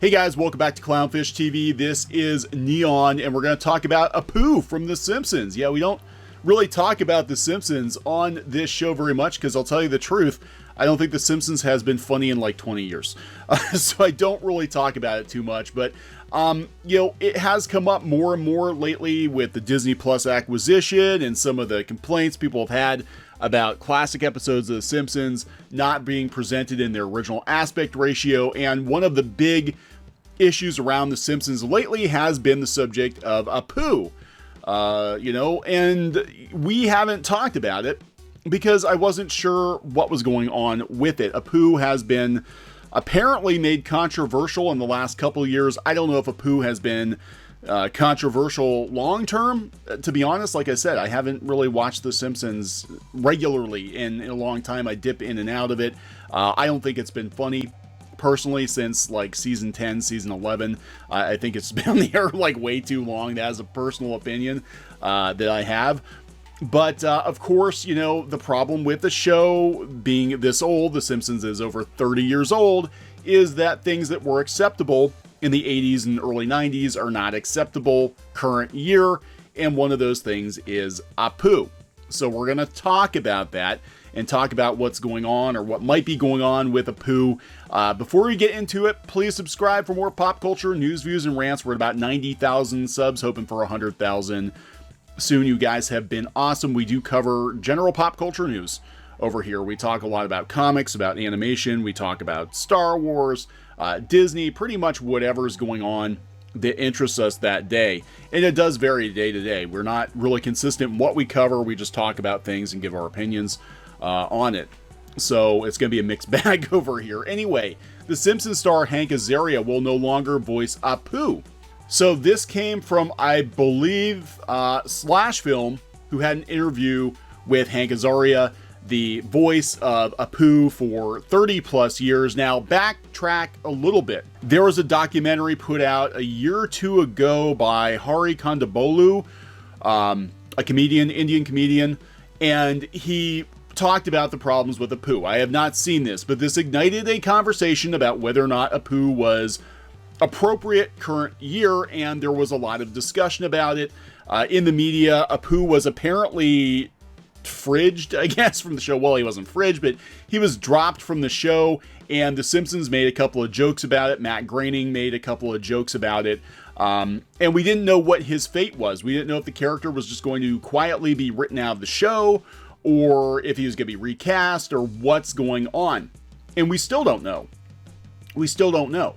Hey guys, welcome back to Clownfish TV. This is Kneon, and we're going to talk about Apu from The Simpsons. Yeah, we don't really talk about The Simpsons on this show very much because I'll tell you the truth, I don't think The Simpsons has been funny in like 20 years. So I don't really talk about it too much, but it has come up more and more lately with the Disney Plus acquisition and some of the complaints people have had about classic episodes of The Simpsons not being presented in their original aspect ratio. And one of the big issues around The Simpsons lately has been the subject of Apu. And we haven't talked about it because I wasn't sure what was going on with it. Apu has been apparently made controversial in the last couple of years. I don't know if Apu has been controversial long term. To be honest, like I said, I haven't really watched The Simpsons regularly in a long time. I dip in and out of it. I don't think it's been funny personally since like season 10, season 11. I think it's been on the air like way too long. That is a personal opinion that I have. But of course, the problem with the show being this old, The Simpsons is over 30 years old, is that things that were acceptable in the 80s and early 90s are not acceptable current year. And one of those things is Apu. So we're going to talk about that and talk about what's going on or what might be going on with Apu. Before we get into it, please subscribe for more pop culture, news, views, and rants. We're at about 90,000 subs, hoping for 100,000 soon. You guys have been awesome. We do cover general pop culture news over here. We talk a lot about comics, about animation. We talk about Star Wars, Disney, pretty much whatever's going on that interests us that day. And it does vary day to day. We're not really consistent in what we cover. We just talk about things and give our opinions on it. So it's going to be a mixed bag over here. Anyway, the Simpsons star Hank Azaria will no longer voice Apu. So this came from, I believe, Slash Film, who had an interview with Hank Azaria, the voice of Apu for 30 plus years. Now, backtrack a little bit. There was a documentary put out a year or two ago by Kondabolu, a comedian, Indian comedian, and he talked about the problems with Apu. I have not seen this, but this ignited a conversation about whether or not Apu was appropriate current year, and there was a lot of discussion about it in the media. Apu was apparently fridged, I guess, from the show. Well, he wasn't fridged, but he was dropped from the show, and The Simpsons made a couple of jokes about it. Matt Groening made a couple of jokes about it, and we didn't know what his fate was. We didn't know if the character was just going to quietly be written out of the show, or if he was going to be recast, or what's going on. And we still don't know. We still don't know.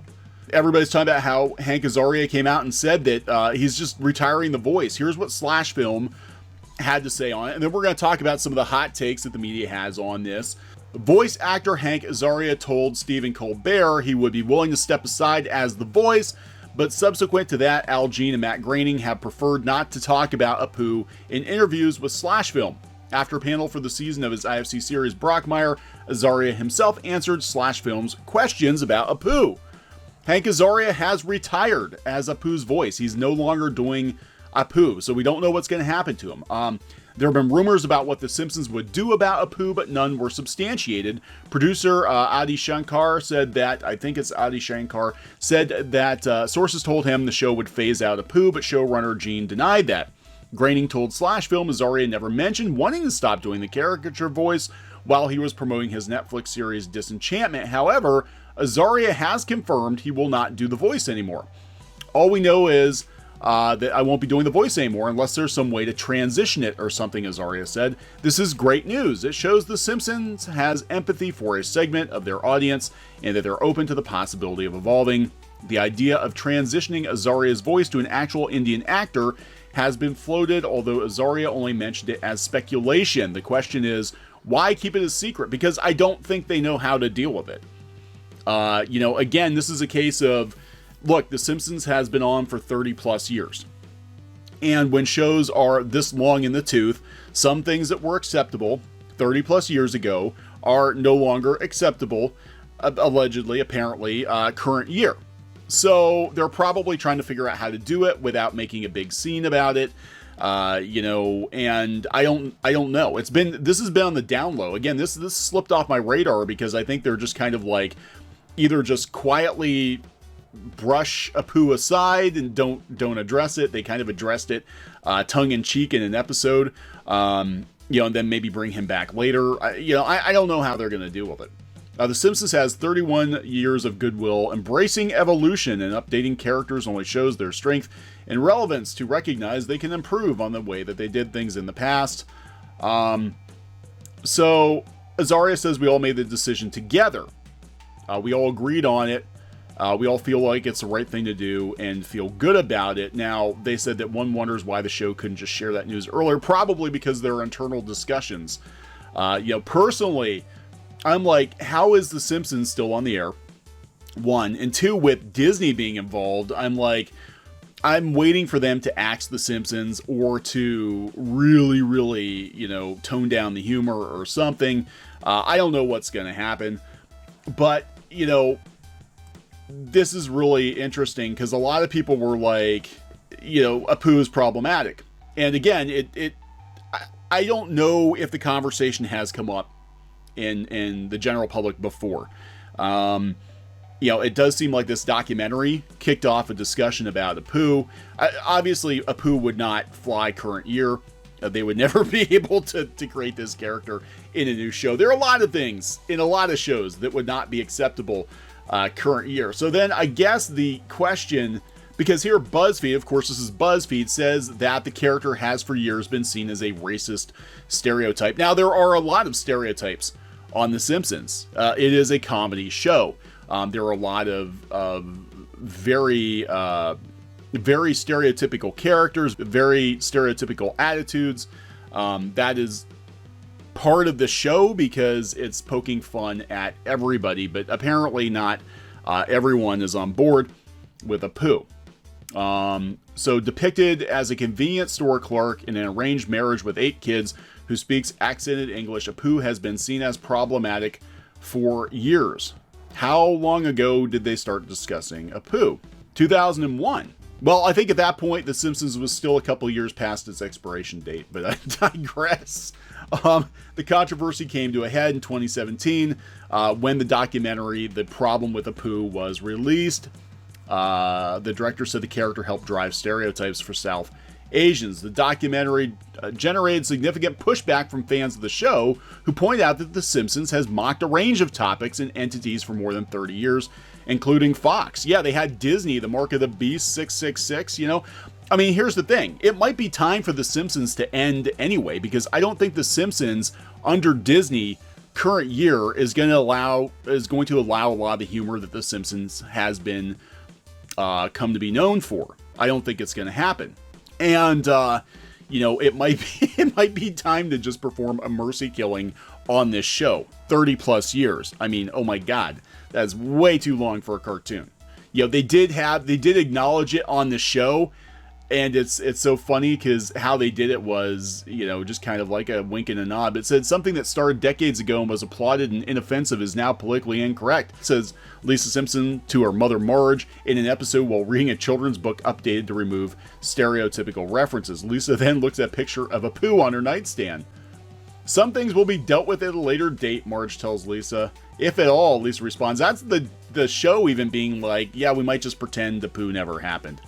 Everybody's talking about how Hank Azaria came out and said that he's just retiring the voice. Here's what Slash Film had to say on it. And then we're going to talk about some of the hot takes that the media has on this. Voice actor Hank Azaria told Stephen Colbert he would be willing to step aside as the voice, but subsequent to that, Al Jean and Matt Groening have preferred not to talk about Apu in interviews with Slash Film. After a panel for the season of his IFC series Brockmire, Azaria himself answered Slash Film's questions about Apu. Hank Azaria has retired as Apu's voice. He's no longer doing Apu, so we don't know what's going to happen to him. There have been rumors about what The Simpsons would do about Apu, but none were substantiated. Producer Adi Shankar said that, I think it's Adi Shankar, said that sources told him the show would phase out Apu, but showrunner Gene denied that. Groening told Slash Film Azaria never mentioned wanting to stop doing the caricature voice while he was promoting his Netflix series Disenchantment. However, Azaria has confirmed he will not do the voice anymore. All we know is that I won't be doing the voice anymore unless there's some way to transition it or something, Azaria said. This is great news. It shows The Simpsons has empathy for a segment of their audience and that they're open to the possibility of evolving. The idea of transitioning Azaria's voice to an actual Indian actor has been floated, although Azaria only mentioned it as speculation. The question is, why keep it a secret? Because I don't think they know how to deal with it. Again, this is a case of, look, The Simpsons has been on for 30 plus years. And when shows are this long in the tooth, some things that were acceptable 30 plus years ago are no longer acceptable, allegedly, apparently, current year. So they're probably trying to figure out how to do it without making a big scene about it. And I don't know. This has been on the down low. Again, this slipped off my radar because I think they're just kind of like either just quietly brush Apu aside and don't address it. They kind of addressed it tongue-in-cheek in an episode, and then maybe bring him back later. I don't know how they're going to deal with it. The Simpsons has 31 years of goodwill. Embracing evolution and updating characters only shows their strength and relevance to recognize they can improve on the way that they did things in the past. So Azaria says we all made the decision together. We all agreed on it. We all feel like it's the right thing to do and feel good about it. Now, they said that one wonders why the show couldn't just share that news earlier. Probably because there are internal discussions. Personally, I'm like, how is The Simpsons still on the air? One. And two, with Disney being involved, I'm like, I'm waiting for them to axe The Simpsons or to really, really, tone down the humor or something. I don't know what's going to happen. But, this is really interesting because a lot of people were like, Apu is problematic. And again, I don't know if the conversation has come up in the general public before. It does seem like this documentary kicked off a discussion about Apu. Obviously, Apu would not fly current year. They would never be able to create this character in a new show. There are a lot of things in a lot of shows that would not be acceptable current year. So then I guess the question, because here BuzzFeed, of course this is BuzzFeed, says that the character has for years been seen as a racist stereotype. Now there are a lot of stereotypes on The Simpsons. It is a comedy show. There are a lot of very stereotypical characters, very stereotypical attitudes. That is part of the show because it's poking fun at everybody, but apparently not everyone is on board with Apu. So depicted as a convenience store clerk in an arranged marriage with 8 kids who speaks accented English, Apu has been seen as problematic for years. How long ago did they start discussing Apu? 2001. Well, I think at that point, The Simpsons was still a couple years past its expiration date, but I digress. The controversy came to a head in 2017 when the documentary The Problem with Apu was released. The director said the character helped drive stereotypes for South Asians. The documentary generated significant pushback from fans of the show who point out that The Simpsons has mocked a range of topics and entities for more than 30 years, including Fox. Yeah, they had Disney, the Mark of the Beast, 666, I mean, here's the thing. It might be time for The Simpsons to end anyway, because I don't think The Simpsons under Disney current year is going to allow a lot of the humor that The Simpsons has been come to be known for. I don't think it's going to happen. And, it might be time to just perform a mercy killing on this show. 30 plus years. I mean, oh my God, that's way too long for a cartoon. They did acknowledge it on the show. And it's so funny because how they did it was, just kind of like a wink and a nod. It said something that started decades ago and was applauded and inoffensive is now politically incorrect. It says Lisa Simpson to her mother Marge in an episode while reading a children's book updated to remove stereotypical references. Lisa then looks at a picture of Apu on her nightstand. Some things will be dealt with at a later date, Marge tells Lisa. If at all, Lisa responds. That's the show even being like, yeah, we might just pretend Apu never happened,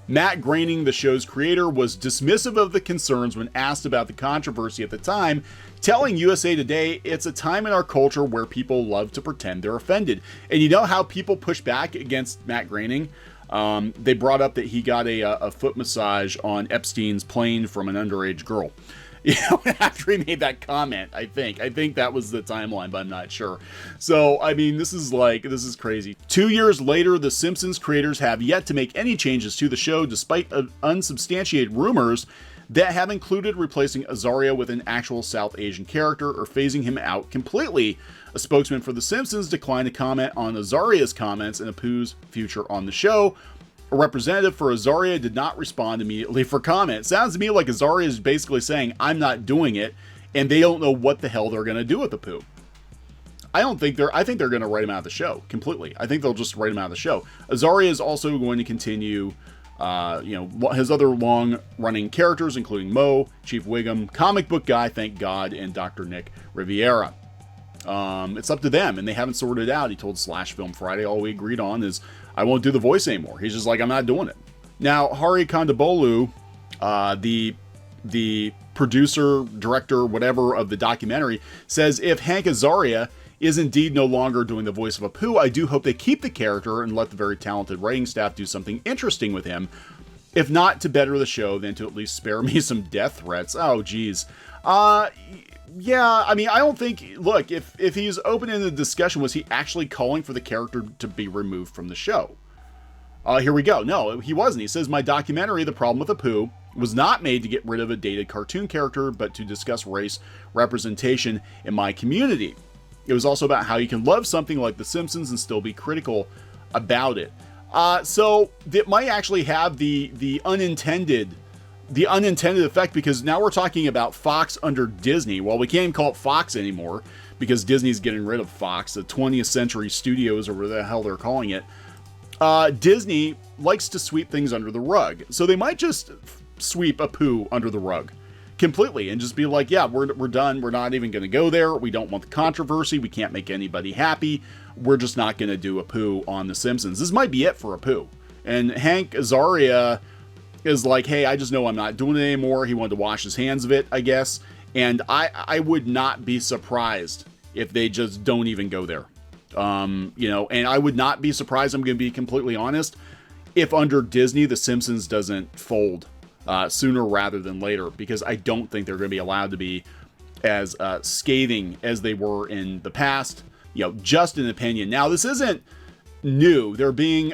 Matt Groening, the show's creator, was dismissive of the concerns when asked about the controversy at the time, telling USA Today, it's a time in our culture where people love to pretend they're offended. And you know how people push back against Matt Groening? They brought up that he got a foot massage on Epstein's plane from an underage girl. After he made that comment, I think that was the timeline, but I'm not sure. So, I mean, this is crazy. 2 years later, The Simpsons creators have yet to make any changes to the show, despite unsubstantiated rumors that have included replacing Azaria with an actual South Asian character or phasing him out completely. A spokesman for The Simpsons declined to comment on Azaria's comments and Apu's future on the show. A representative for Azaria did not respond immediately for comment. It sounds to me like Azaria is basically saying, I'm not doing it, and they don't know what the hell they're going to do with Apu. I think they're going to write him out of the show completely. I think they'll just write him out of the show. Azaria is also going to continue, his other long-running characters, including Mo, Chief Wiggum, Comic Book Guy, thank God, and Dr. Nick Riviera. It's up to them, and they haven't sorted it out. He told Slash Film Friday, all we agreed on is I won't do the voice anymore. He's just like, I'm not doing it. Now, Hari Kondabolu, the producer, director, whatever of the documentary, says if Hank Azaria is indeed no longer doing the voice of Apu, I do hope they keep the character and let the very talented writing staff do something interesting with him. If not to better the show, then to at least spare me some death threats. Oh, geez. Yeah, I mean, I don't think, look, if he's open in the discussion, was he actually calling for the character to be removed from the show? Here we go. No, he wasn't. He says, my documentary, The Problem with Apu, was not made to get rid of a dated cartoon character, but to discuss race representation in my community. It was also about how you can love something like The Simpsons and still be critical about it. So that might actually have the unintended effect, because now we're talking about Fox under Disney. Well, we can't even call it Fox anymore because Disney's getting rid of Fox, the 20th Century Studios, or whatever the hell they're calling it. Disney likes to sweep things under the rug. So they might just sweep Apu under the rug completely and just be like, yeah, we're done. We're not even going to go there. We don't want the controversy. We can't make anybody happy. We're just not going to do Apu on The Simpsons. This might be it for Apu. And Hank Azaria is like, hey, I just know I'm not doing it anymore. He wanted to wash his hands of it, I guess. And I would not be surprised if they just don't even go there. And I would not be surprised, I'm going to be completely honest, if under Disney, The Simpsons doesn't fold sooner rather than later, because I don't think they're going to be allowed to be as scathing as they were in the past. Just an opinion. Now, this isn't new. There being,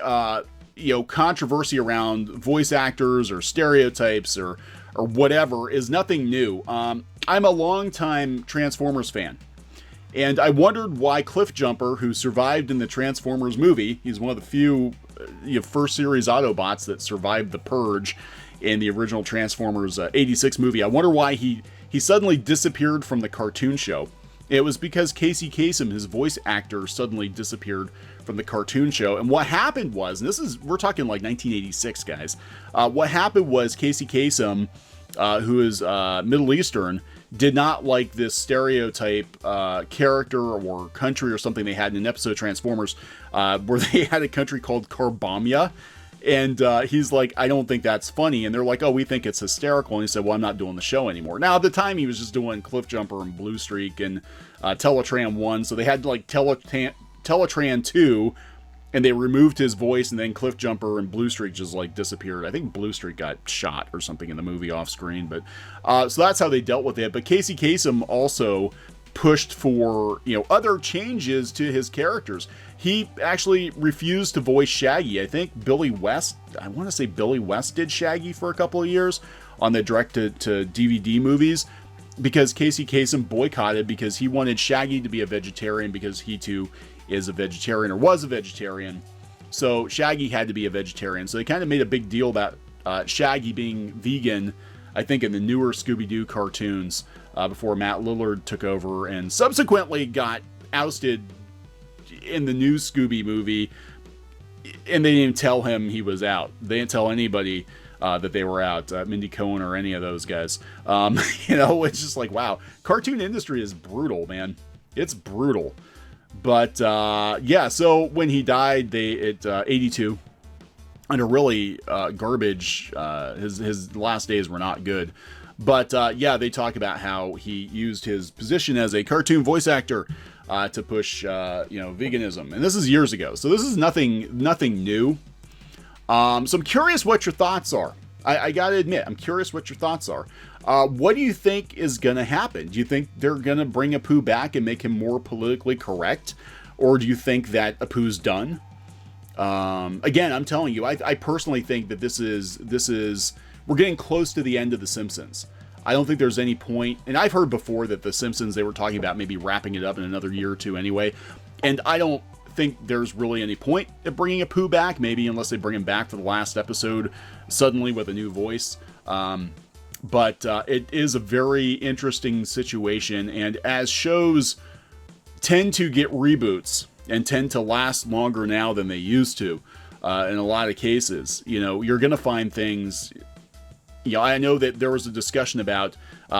controversy around voice actors or stereotypes or whatever is nothing new. I'm a longtime Transformers fan. And I wondered why Cliffjumper, who survived in the Transformers movie, he's one of the few first series Autobots that survived the Purge in the original Transformers 86 movie. I wonder why he suddenly disappeared from the cartoon show. It was because Casey Kasem, his voice actor, suddenly disappeared from the cartoon show. And what happened was, and we're talking like 1986, guys. What happened was Casey Kasem, who is Middle Eastern, did not like this stereotype character or country or something they had in an episode of Transformers where they had a country called Carbamia. And he's like, I don't think that's funny. And they're like, oh, we think it's hysterical. And he said, well, I'm not doing the show anymore. Now, at the time, he was just doing Cliffjumper and Blue Streak and Teletran 1. So they had like Teletran 2, and they removed his voice, and then Cliffjumper and Blue Streak just like disappeared. I think Blue Streak got shot or something in the movie off screen. But so that's how they dealt with it. But Casey Kasem also pushed for other changes to his characters. He actually refused to voice Shaggy. I think Billy West did Shaggy for a couple of years on the direct-to-DVD movies, because Casey Kasem boycotted because he wanted Shaggy to be a vegetarian because he too is a vegetarian or was a vegetarian. So Shaggy had to be a vegetarian. So they kind of made a big deal about Shaggy being vegan, I think in the newer Scooby-Doo cartoons, before Matt Lillard took over and subsequently got ousted in the new Scooby movie, and they didn't even tell him he was out. They didn't tell anybody that they were out, Mindy Cohn or any of those guys. It's just like, wow, cartoon industry is brutal, man. It's brutal. But so when he died, at 82, under really garbage, his last days were not good. But they talk about how he used his position as a cartoon voice actor to push, veganism. And this is years ago. So this is nothing new. So I'm curious what your thoughts are. I got to admit, I'm curious what your thoughts are. What do you think is going to happen? Do you think they're going to bring Apu back and make him more politically correct? Or do you think that Apu's done? Again, I'm telling you, I personally think that this is we're getting close to the end of The Simpsons. I don't think there's any point, and I've heard before that The Simpsons, they were talking about maybe wrapping it up in another year or two anyway, and I don't think there's really any point at bringing Apu back, maybe unless they bring him back for the last episode suddenly with a new voice. But it is a very interesting situation, and as shows tend to get reboots and tend to last longer now than they used to, in a lot of cases, you're going to find things. I know that there was a discussion about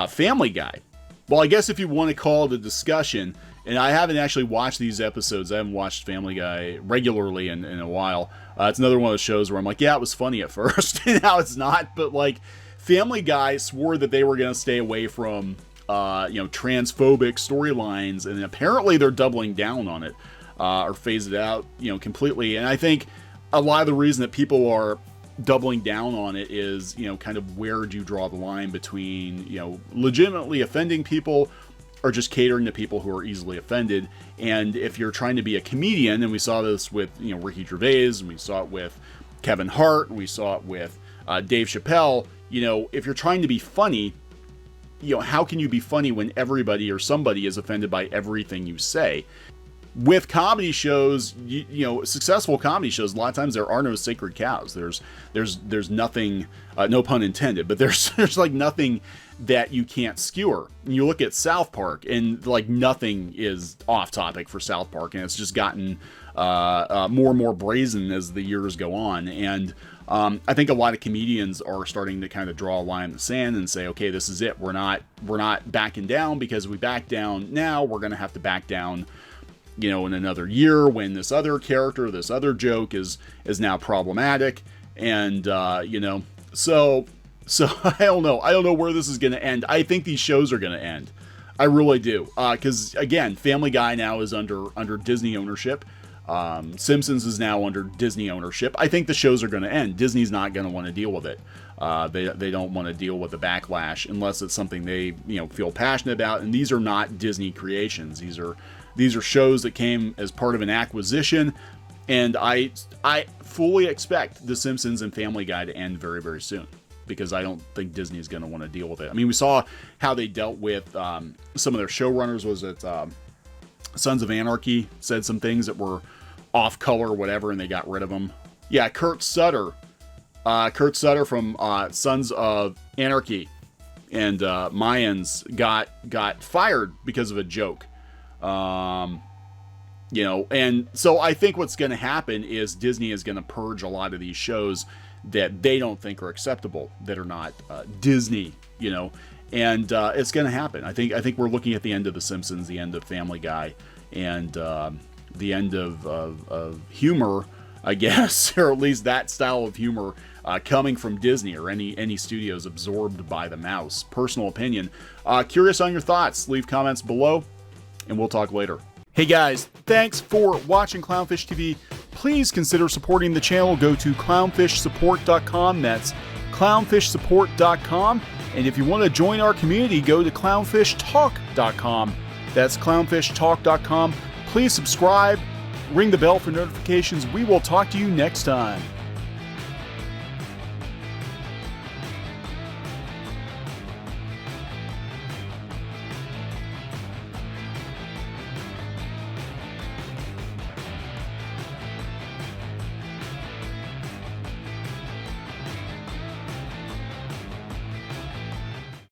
Family Guy. Well, I guess if you want to call it a discussion, And I haven't actually watched these episodes. I haven't watched Family Guy regularly in a while. It's another one of those shows where I'm like, yeah, it was funny at first, and now it's not. But like, Family Guy swore that they were going to stay away from, transphobic storylines, and apparently they're doubling down on it, or phase it out, completely. And I think a lot of the reason that people are doubling down on it is, kind of where do you draw the line between, legitimately offending people or just catering to people who are easily offended. And if you're trying to be a comedian, and we saw this with, Ricky Gervais, and we saw it with Kevin Hart, and we saw it with Dave Chappelle, if you're trying to be funny, how can you be funny when everybody or somebody is offended by everything you say? With comedy shows, successful comedy shows, a lot of times there are no sacred cows. There's nothing, no pun intended, but there's like nothing that you can't skewer. And you look at South Park, and like nothing is off topic for South Park, and it's just gotten more and more brazen as the years go on. And I think a lot of comedians are starting to kind of draw a line in the sand and say, okay, this is it. We're not backing down, because if we back down now, we're going to have to back down, in another year when this other character, this other joke is now problematic. And, so I don't know. I don't know where this is going to end. I think these shows are going to end. I really do. Because again, Family Guy now is under Disney ownership. Simpsons is now under Disney ownership. I think the shows are going to end. Disney's not going to want to deal with it. They don't want to deal with the backlash unless it's something they feel passionate about. And these are not Disney creations. These are shows that came as part of an acquisition. And I fully expect The Simpsons and Family Guy to end very, very soon, because I don't think Disney is going to want to deal with it. I mean, we saw how they dealt with some of their showrunners. Was it Sons of Anarchy said some things that were off color or whatever, and they got rid of them. Yeah, Kurt Sutter from Sons of Anarchy and Mayans got fired because of a joke. And so I think what's going to happen is Disney is going to purge a lot of these shows that they don't think are acceptable, that are not Disney, and it's going to happen. I think we're looking at the end of The Simpsons, the end of Family Guy, and the end of humor, I guess, or at least that style of humor coming from Disney or any studios absorbed by the mouse. Personal opinion. Curious on your thoughts. Leave comments below, and we'll talk later. Hey guys, thanks for watching Clownfish TV. Please consider supporting the channel. Go to clownfishsupport.com. That's clownfishsupport.com. And if you want to join our community, go to clownfishtalk.com. That's clownfishtalk.com. Please subscribe, ring the bell for notifications. We will talk to you next time.